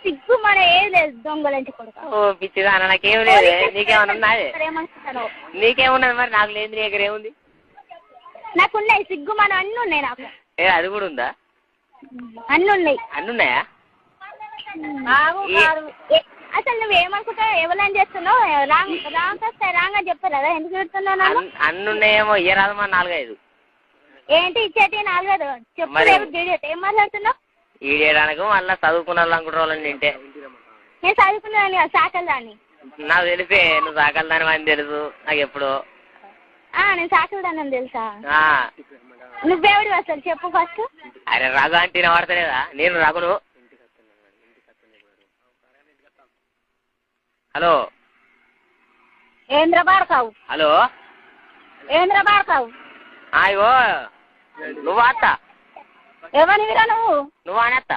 సిగ్గు మన ఏది లేదు దొంగలంటి కొడుకు. ఓ పిచ్చిదాన నాకేం లేదు. నీకేమన్నా ఉన్నది? నీకేమున్నది మరి? నాకు లేదు. నీ దగ్గర ఏముంది? నాకున్నాయి సిగ్గు మనం అన్నీ ఉన్నాయి నాకు. ఏ అది కూడా ఉందా? అన్నీ ఉన్నాయి. అన్నీ ఉన్నాయా? అసలు నువ్వేమనుకుంటావు? ఎవరైనా చేస్తున్నావు రాంగ్ వస్తాయి రాంగ్ అని చెప్పారు కదా, ఎందుకు చెప్తున్నావు? అన్నీ ఉన్నాయేమో ఇయ్యరాదు మా 4-5. ఏంటి ఇచ్చేటి 4-5 చెప్పు. ఏం మాట్లాడుతున్నావు? ఈడేయడానికి మళ్ళీ చదువుకున్న వాళ్ళు అనుకుంటారు వాళ్ళని తింటే. నేను చదువుకున్నాను సాకలు దాన్ని. నాకు తెలిసే నువ్వు సాకలు దాని అని తెలుసు నాకు ఎప్పుడు. నేను సాకలు దాన్ని తెలుసా? నువ్వెవడు అసలు చెప్పు ఫస్ట్. అరే రఘు అంటే వినబడతలేదా? నేను రఘును. హలో ఏంద్ర బాడకావు. హలో ఏంద్ర బాడకావు. అయ్యో నువ్వు అత్త. ఎవరివిరా నువ్వు? నువ్వు అని అత్త.